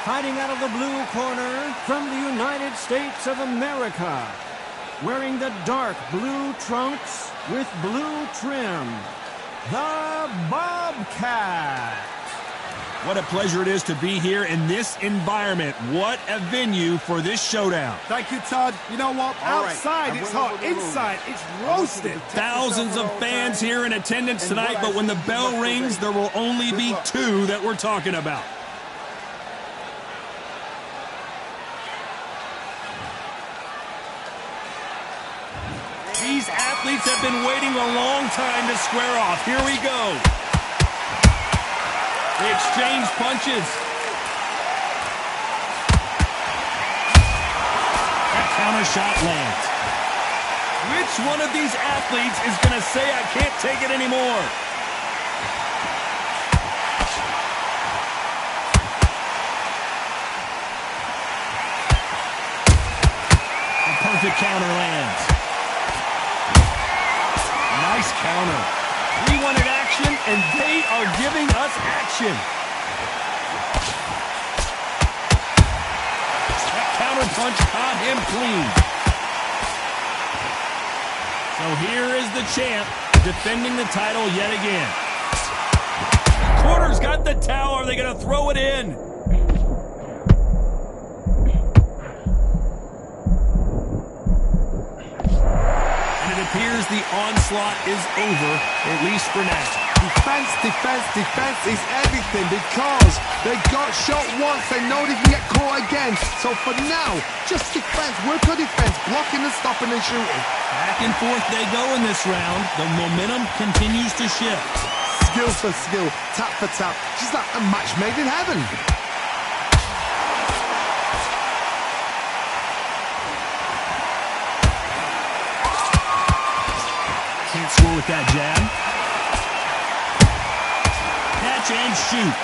Fighting out of the blue corner from the United States of America, wearing the dark blue trunks with blue trim, the Bobcat. What a pleasure it is to be here in this environment. What a venue for this showdown. Thank you, Todd. You know what? Outside, it's hot. Inside, it's roasted. Thousands of fans here in attendance tonight, but when the bell rings, there will only be two that we're talking about. These athletes have been waiting a long time to square off. Here we go. They exchange punches. That counter shot lands. Which one of these athletes is going to say, I can't take it anymore? A perfect counter lands. Nice counter. We wanted action, and they are giving us action. That counter punch caught him clean. So here is the champ defending the title yet again. The corner's got the towel. Are they going to throw it in? Appears the onslaught is over, at least for now. Defense, defense, defense is everything because they got shot once. They know they can get caught again. So for now, just defense, work on defense, blocking and stopping and shooting. Back and forth they go in this round. The momentum continues to shift. Skill for skill, tap for tap, just like a match made in heaven. Can't score with that jab. Catch and shoot.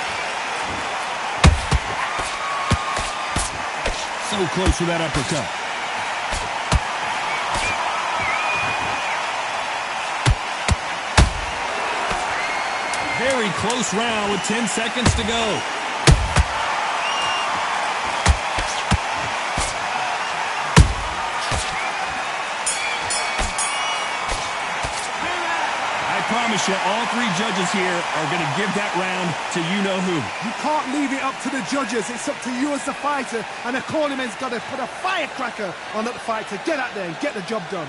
So close with that uppercut. Very close round with 10 seconds to go. I promise you, all three judges here are going to give that round to you-know-who. You can't leave it up to the judges. It's up to you as the fighter, and the cornerman's got to put a firecracker on that fight to get out there and get the job done.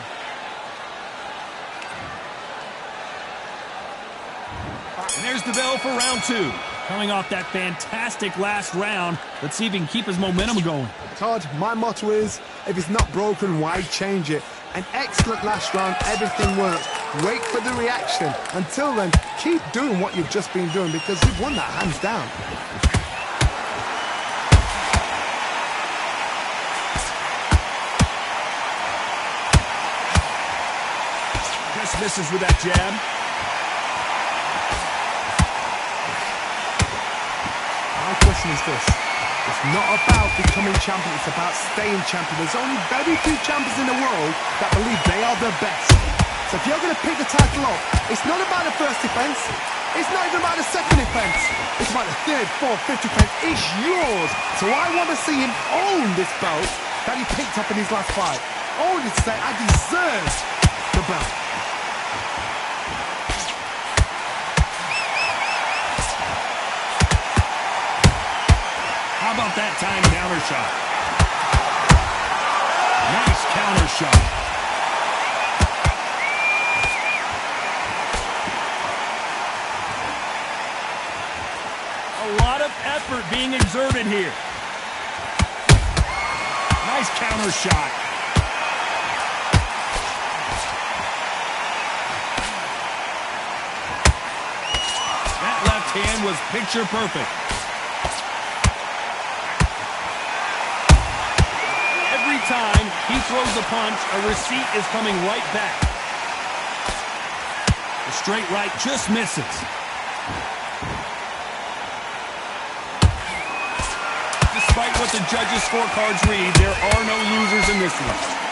And there's the bell for round two. Coming off that fantastic last round, let's see if he can keep his momentum going. Todd, my motto is, if it's not broken, why change it? An excellent last round, everything works. Wait for the reaction. Until then, keep doing what you've just been doing because you've won that hands down. Just misses with that jab. My question is this. It's not about becoming champion, it's about staying champion. There's only very few champions in the world that believe they are the best. So if you're going to pick the title up, it's not about the first defense. It's not even about the second defense. It's about the third, fourth, fifth defense. It's yours. So I want to see him own this belt that he picked up in his last fight. Own it to say, I deserve the belt. How about that time counter shot? Nice counter shot. A lot of effort being exerted here. Nice counter shot. That left hand was picture perfect. Time he throws the punch, a receipt is coming right back. The straight right just misses. Despite what the judges' scorecards read, there are no losers in this one.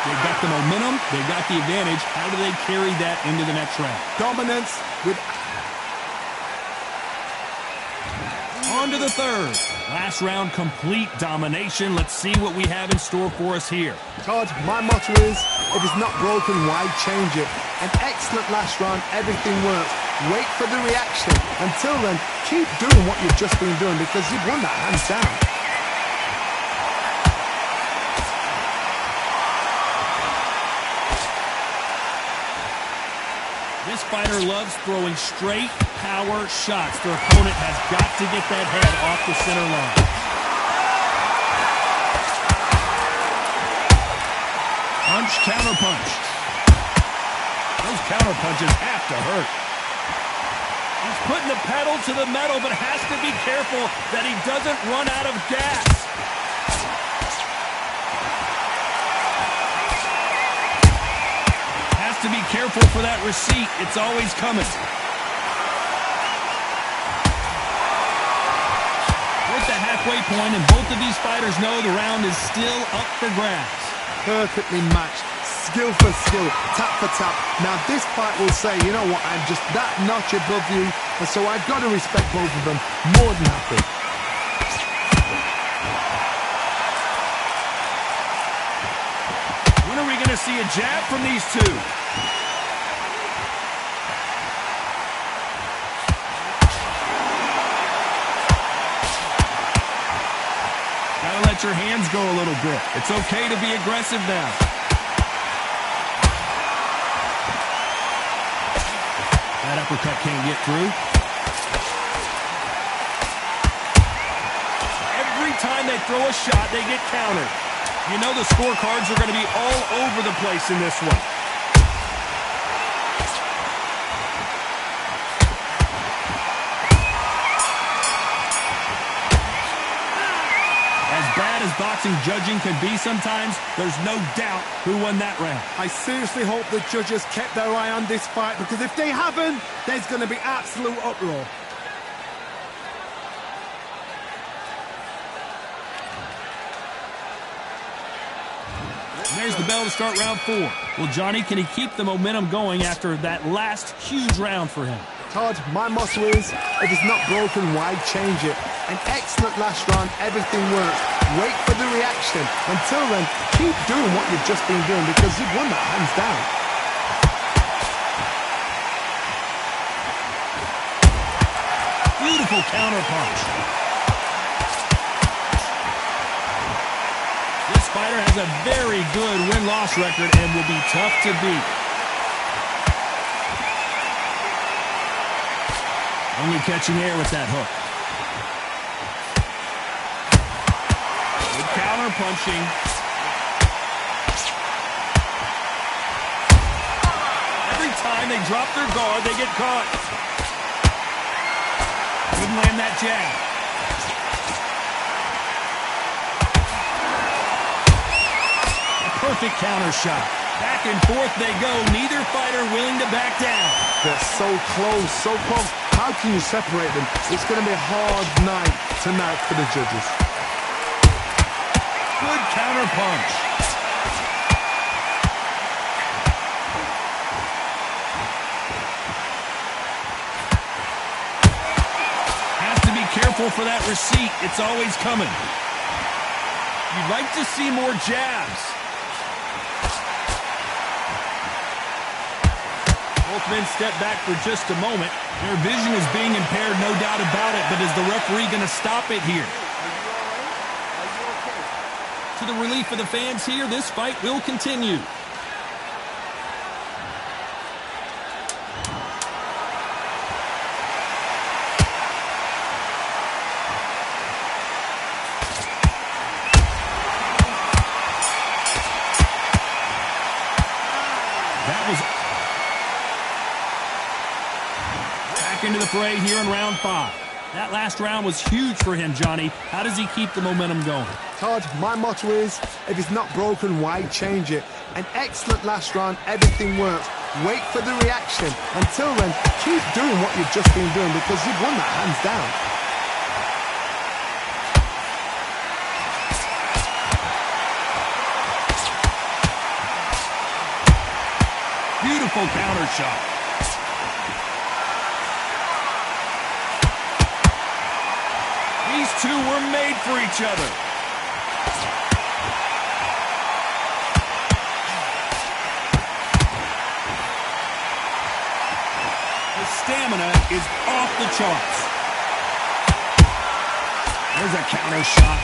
They've got got the momentum. They got the advantage. How do they carry that into the next round? Dominance with... On to the third. Last round, complete domination. Let's see what we have in store for us here. Todd, my motto is, if it's not broken, why change it? An excellent last round, everything works. Wait for the reaction. Until then, keep doing what you've just been doing because you've won that hands down. This fighter loves throwing straight power shots. Their opponent has got to get that head off the center line. Punch, counter punch. Those counter punches have to hurt. He's putting the pedal to the metal, but has to be careful that he doesn't run out of gas. Has to be careful for that receipt. It's always coming. We're at the halfway point, and both of these fighters know the round is still up for grabs. Perfectly matched. Skill for skill, tap for tap. Now this fight will say, you know what, I'm just that notch above you, and so I've got to respect both of them. More than happy. When are we going to see a jab from these two? Gotta let your hands go a little bit. It's okay to be aggressive now. That uppercut can't get through. Every time they throw a shot, they get countered. You know the scorecards are going to be all over the place in this one. As bad as boxing judging can be sometimes, there's no doubt who won that round. I seriously hope the judges kept their eye on this fight, because if they haven't, there's going to be absolute uproar. There's the bell to start round 4. Well, Johnny, can he keep the momentum going after that last huge round for him? Todd, my motto is, if it's not broken, why change it? An excellent last round, everything works. Wait for the reaction. Until then, keep doing what you've just been doing because you've won that hands down. Beautiful counter punch. This fighter has a very good win-loss record and will be tough to beat. Only catching air with that hook. Good counter punching. Every time they drop their guard, they get caught. Couldn't land that jab. A perfect counter shot. Back and forth they go. Neither fighter willing to back down. They're so close, so close. How can you separate them? It's going to be a hard night tonight for the judges. Good counter punch. Has to be careful for that receipt. It's always coming. You'd like to see more jabs. Both men step back for just a moment. Their vision is being impaired, no doubt about it, but is the referee going to stop it here? To the relief of the fans here, this fight will continue. Into the fray here in round 5. That last round was huge for him, Johnny. How does he keep the momentum going? Todd, my motto is, if it's not broken, why change it? An excellent last round, everything works. Wait for the reaction. Until then, keep doing what you've just been doing because you've won that hands down. Beautiful counter shot. These two were made for each other. His stamina is off the charts. There's a counter shot.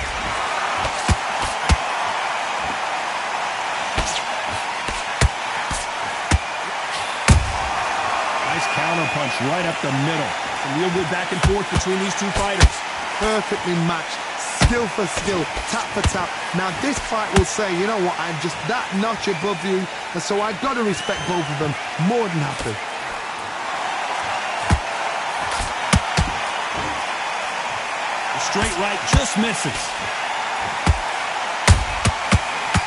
Nice counter punch right up the middle. Some real good back and forth between these two fighters. Perfectly matched, skill for skill, tap for tap. Now this fight will say, you know what, I'm just that notch above you, and so I've got to respect both of them more than happy. The straight right just misses.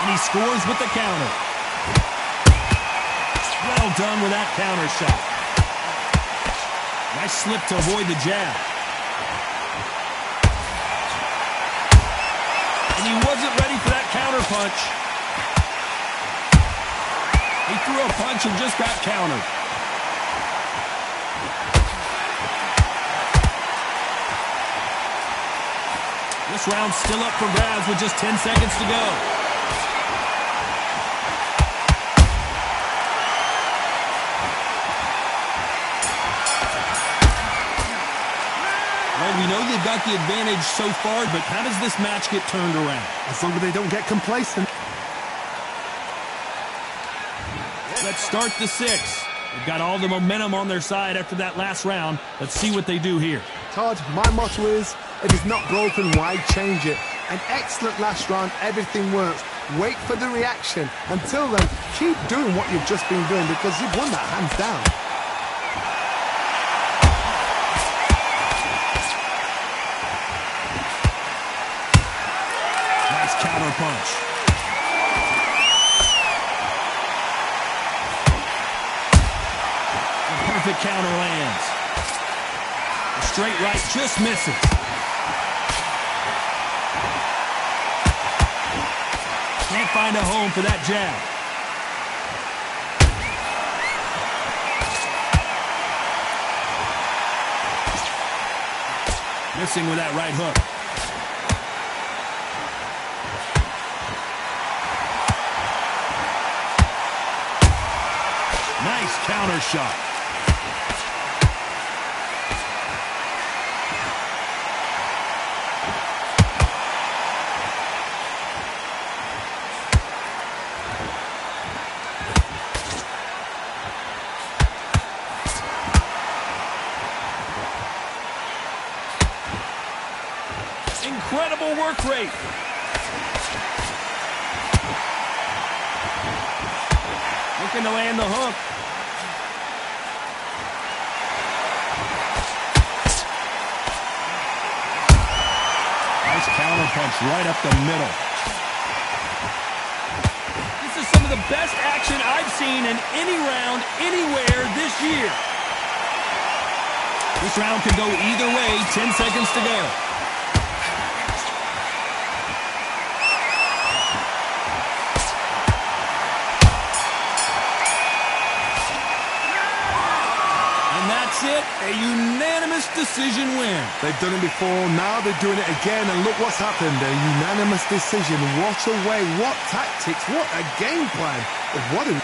And he scores with the counter. Well done with that counter shot. Nice slip to avoid the jab. And he wasn't ready for that counter punch. He threw a punch and just got countered. This round's still up for grabs with just 10 seconds to go. Well, we know they've got the advantage so far, but how does this match get turned around? As long as they don't get complacent. Let's start the sixth. They've got all the momentum on their side after that last round. Let's see what they do here. Todd, my motto is, if it's not broken, why change it? An excellent last round, everything works. Wait for the reaction. Until then, keep doing what you've just been doing because you've won that hands down. Nice counter punch. The perfect counter lands. The straight right just misses. Can't find a home for that jab. Missing with that right hook. Nice counter shot. Incredible work rate. Looking to land the hook. Nice counter punch right up the middle. This is some of the best action I've seen in any round, anywhere this year. This round could go either way. 10 seconds to go. That's it, a unanimous decision win. They've done it before, now they're doing it again, and look what's happened, a unanimous decision. What a way, what tactics, what a game plan. What a...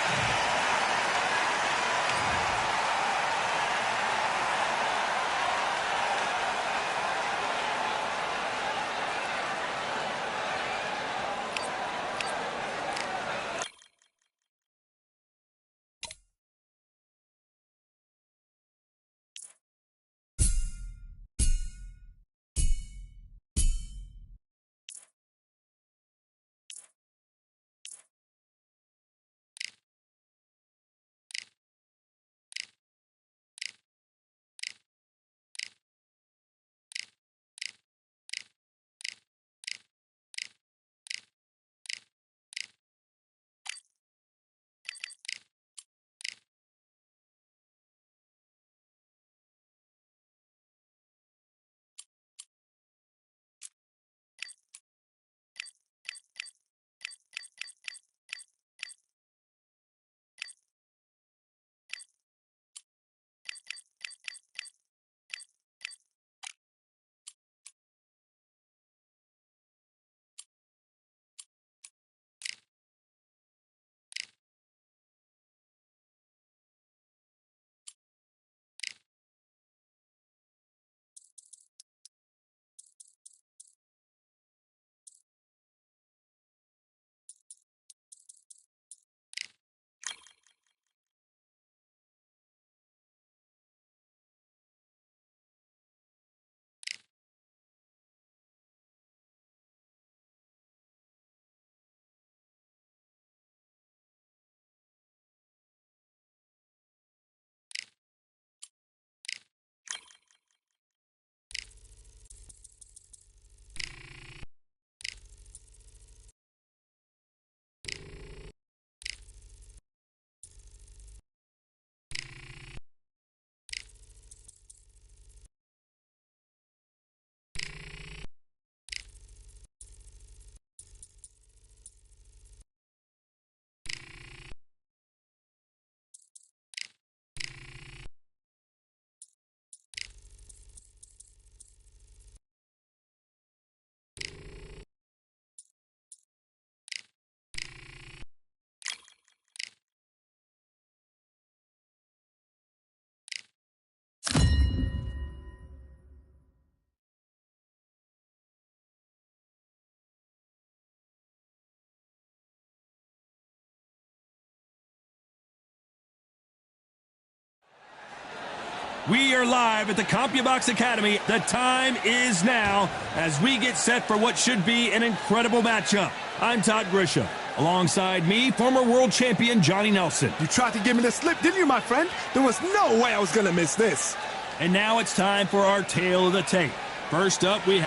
We are live at the CompuBox Academy. The time is now as we get set for what should be an incredible matchup. I'm Todd Grisham. Alongside me, former world champion Johnny Nelson. You tried to give me the slip, didn't you, my friend? There was no way I was going to miss this. And now it's time for our tale of the tape. First up, here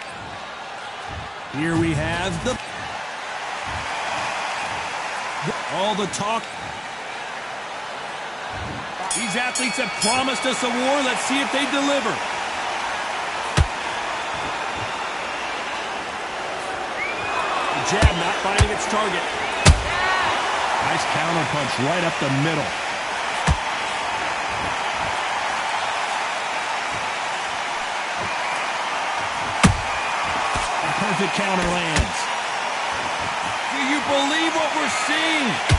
we have all the talk. These athletes have promised us a war. Let's see if they deliver. The jab not finding its target. Nice counter punch right up the middle. A perfect counter lands. Do you believe what we're seeing?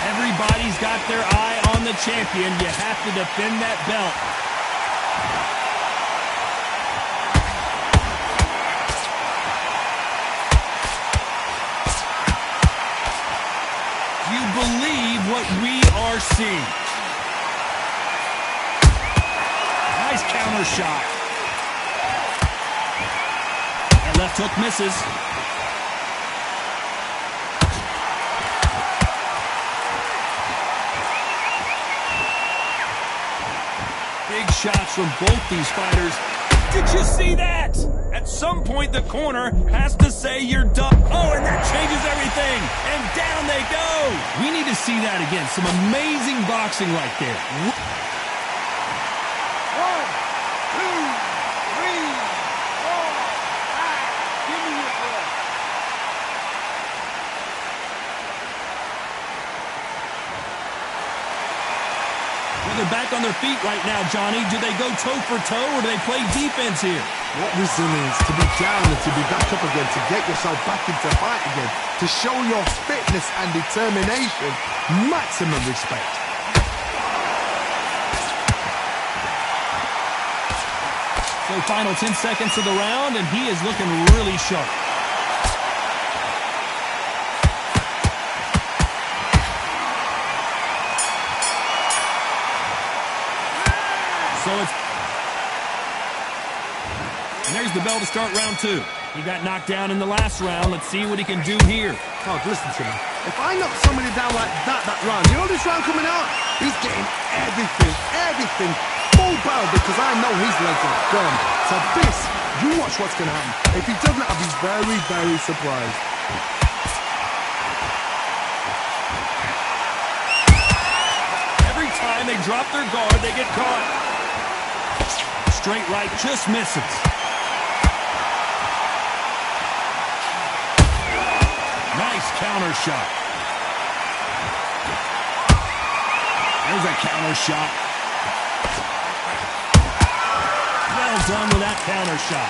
Everybody's got their eye on the champion. You have to defend that belt. Do you believe what we are seeing? Nice counter shot. That left hook misses. Big shots from both these fighters. Did you see that? At some point, the corner has to say you're done. Oh, and that changes everything. And down they go. We need to see that again. Some amazing boxing right there. 1, 2, 3, 4, 5. Give me your breath. Well, they're back on their feet right now, Johnny. Do they go toe for toe or do they play defense here? What resilience to be down and to be back up again, to get yourself back into fight again, to show your fitness and determination. Maximum respect. So final 10 seconds of the round, and he is looking really sharp. And there's the bell to start round 2. He got knocked down in the last round. Let's see what he can do here. Oh, listen to me. If I knock somebody down like that round, you know this round coming out? He's getting everything full barrel because I know his legs are gone. So this, you watch what's going to happen. If he doesn't, I'll be very, very surprised. Every time they drop their guard, they get caught. Straight right just misses. Nice counter shot. There's a counter shot. Well done with that counter shot.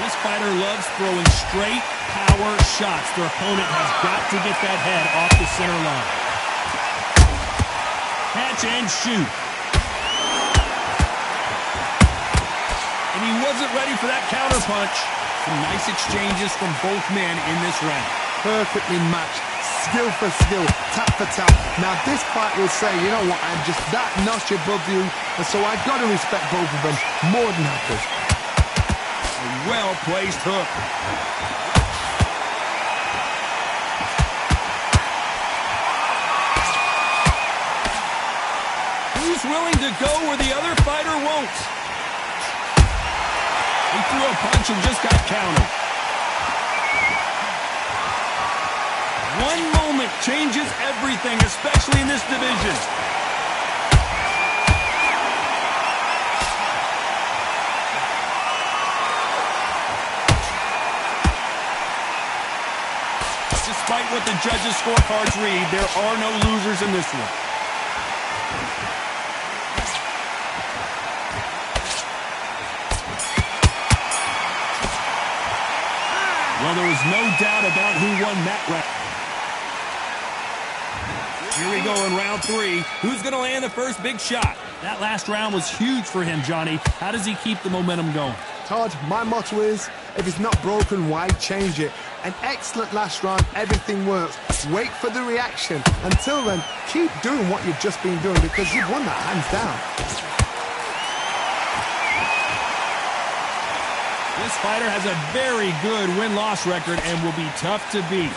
This fighter loves throwing straight power shots. Their opponent has got to get that head off the center line. Catch and shoot. And he wasn't ready for that counter punch. Some nice exchanges from both men in this round. Perfectly matched, skill for skill, tap for tap. Now this fight will say, you know what, I'm just that notch above you, and so I got to respect both of them more than happy. A well-placed hook. Who's willing to go where the other fighter won't? He threw a punch and just got countered. One moment changes everything, especially in this division. Despite what the judges' scorecards read, there are no losers in this one. Well, there was no doubt about who won that round. Here we go in round 3. Who's going to land the first big shot? That last round was huge for him, Johnny. How does he keep the momentum going? Todd, my motto is, if it's not broken, why change it? An excellent last round, everything works. Wait for the reaction. Until then, keep doing what you've just been doing because you've won that hands down. This fighter has a very good win-loss record and will be tough to beat.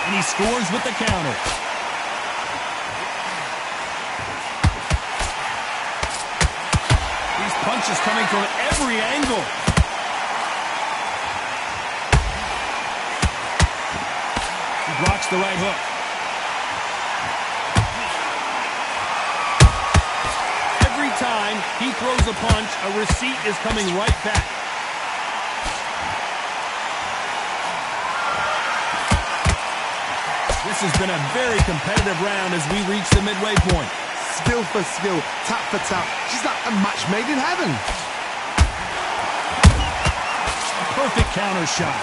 And he scores with the counter. These punches coming from every angle. He blocks the right hook. Every time he throws a punch, a receipt is coming right back. This has been a very competitive round as we reach the midway point. Skill for skill, tap for tap. She's like a match made in heaven. A perfect counter shot.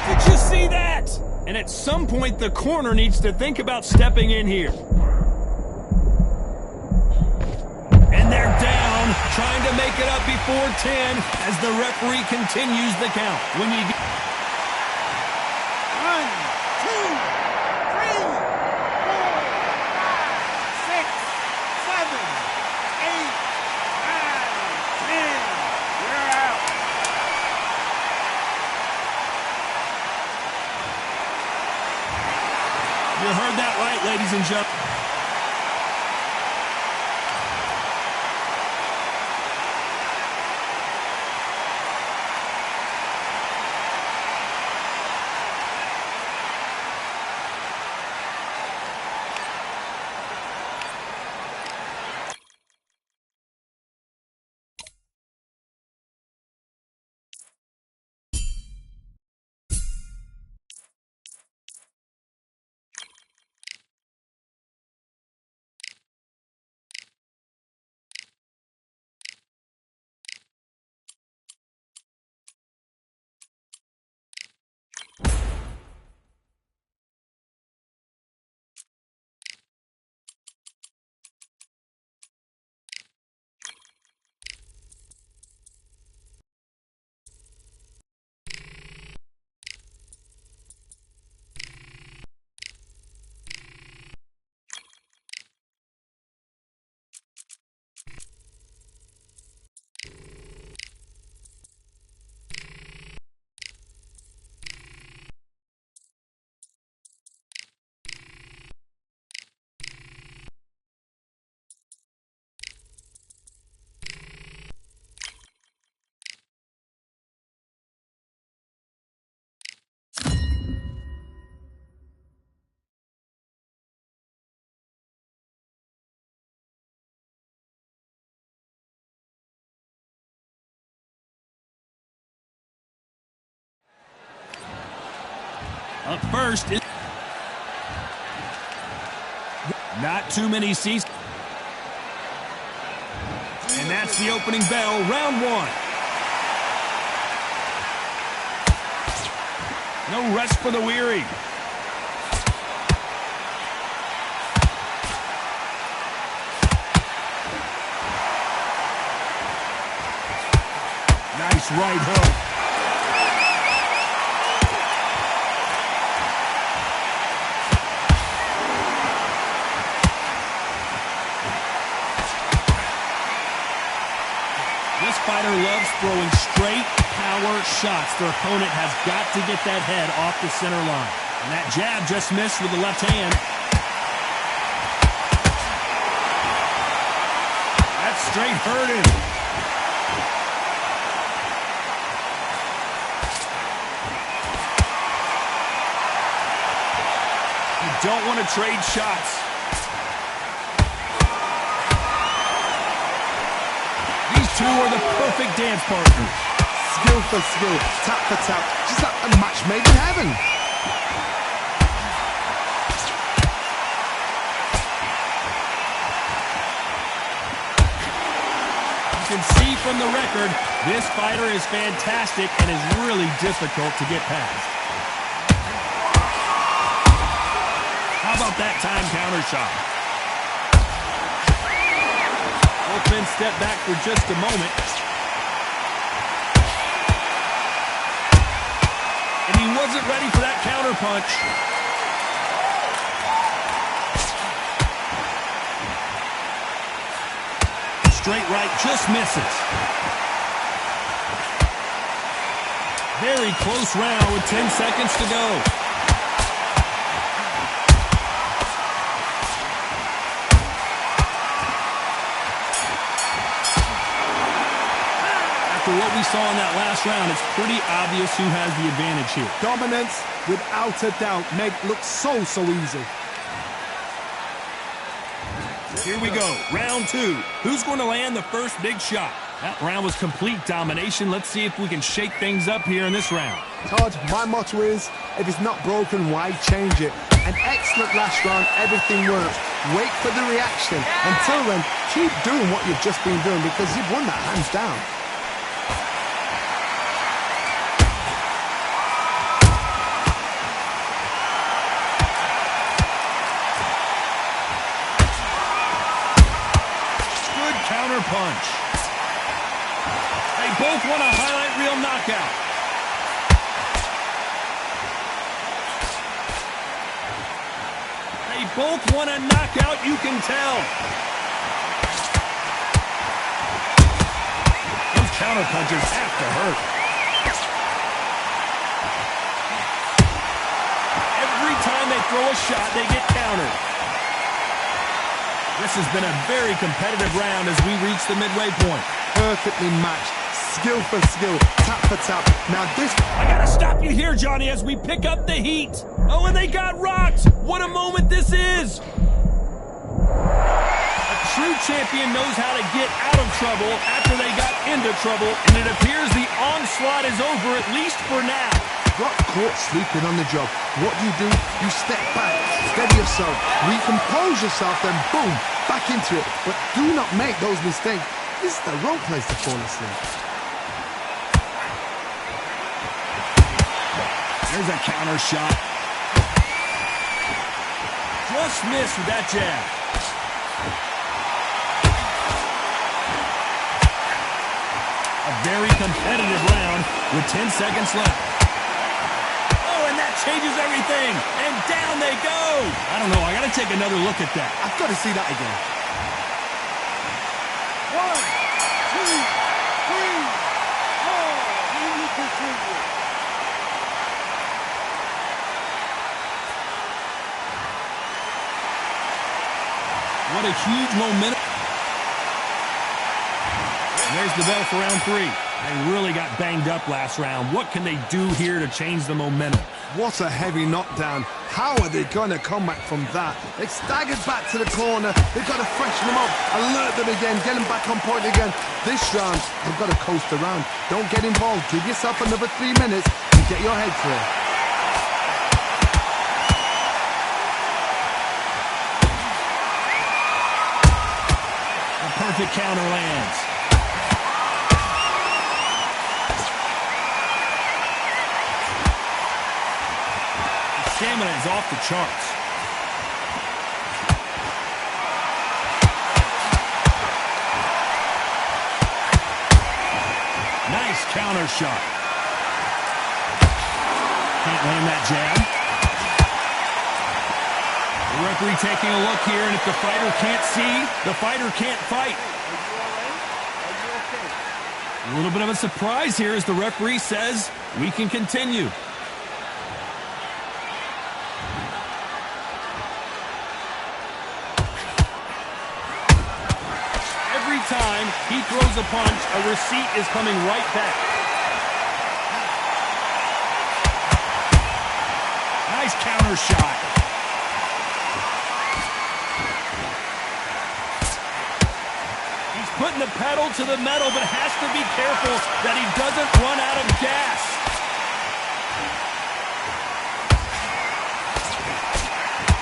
Did you see that? And at some point, the corner needs to think about stepping in here. They're down, trying to make it up before 10 as the referee continues the count. When you 1, 2, 3, 4, 5, 6, 7, 8, 9, 10. You're out. You heard that right, ladies and gentlemen. Up first is not too many seats. And that's the opening bell, round 1. No rest for the weary. Nice right hook. This fighter loves throwing straight power shots. Their opponent has got to get that head off the center line. And that jab just missed with the left hand. That straight hurt him. You don't want to trade shots. Two are the perfect dance partners. Skill for skill, tap for tap. She's like a match made in heaven. He's can see from the record, this fighter is fantastic and is really difficult to get past. How about that time counter shot? Both men step back for just a moment. And he wasn't ready for that counter punch. Straight right just misses. Very close round with 10 seconds to go. After what we saw in that last round, it's pretty obvious who has the advantage here. Dominance, without a doubt, make look so easy. Here we go, round two. Who's going to land the first big shot? That round was complete domination. Let's see if we can shake things up here in this round. Todd, my motto is, if it's not broken, why change it? An excellent last round, everything works. Wait for the reaction. Until then, keep doing what you've just been doing because you've won that hands down. Counter punch. They both want a highlight reel knockout. They both want a knockout, you can tell. Those counter punches have to hurt. Every time they throw a shot, they get countered. This has been a very competitive round as we reach the midway point. Perfectly matched. Skill for skill. Tap for tap. Now this... I gotta stop you here, Johnny, as we pick up the heat. Oh, and they got rocked. What a moment this is. A true champion knows how to get out of trouble after they got into trouble, and it appears the onslaught is over, at least for now. Got caught sleeping on the job. What do? You step back, steady yourself, recompose yourself, then boom, back into it. But do not make those mistakes. This is the wrong place to fall asleep. There's a counter shot. Just missed with that jab. A very competitive round with 10 seconds left. Changes everything, and down they go. I don't know, I gotta take another look at that. I've got to see that again. 1, 2, 3, 4. We need to continue. What a huge momentum. There's the bell for round three. They really got banged up last round. What can they do here to change the momentum? What a heavy knockdown. How are they going to come back from that? They staggered back to the corner. They've got to freshen them up, alert them again, get them back on point again. This round, they've got to coast around. Don't get involved. Give yourself another 3 minutes and get your head clear. A perfect counter lands. Stamina is off the charts. Nice counter shot. Can't land that jab. The referee taking a look here, and if the fighter can't see, the fighter can't fight. A little bit of a surprise here as the referee says we can continue. Time he throws a punch, a receipt is coming right back. Nice counter shot. He's putting the pedal to the metal, but has to be careful that he doesn't run out of gas.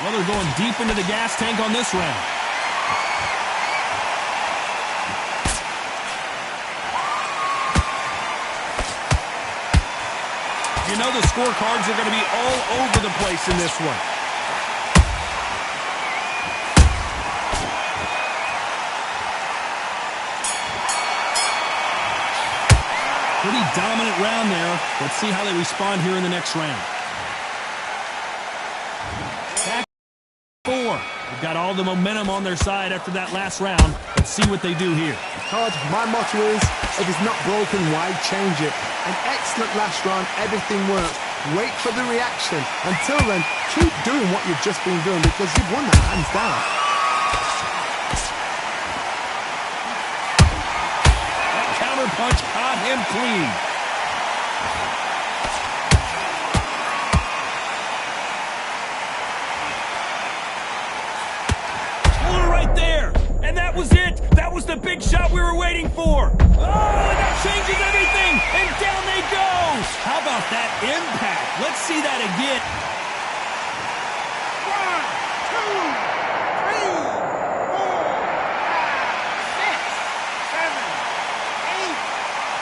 Well, they're going deep into the gas tank on this round. You know the scorecards are going to be all over the place in this one. Pretty dominant round there. Let's see how they respond here in the next round. Back 4. They've got all the momentum on their side after that last round. Let's see what they do here. Todd, my motto is, if it's not broken, why change it? An excellent last round, everything worked. Wait for the reaction. Until then, keep doing what you've just been doing because you've won that hands down. Punch caught him clean. Pulled it right there. And that was it. That was the big shot we were waiting for. Oh, and that changes everything. And down they go. How about that impact? Let's see that again. 1, 2, 3, 4, 5, 6, 7, 8,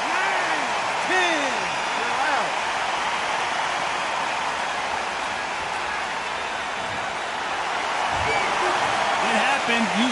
9, 10. You're out. You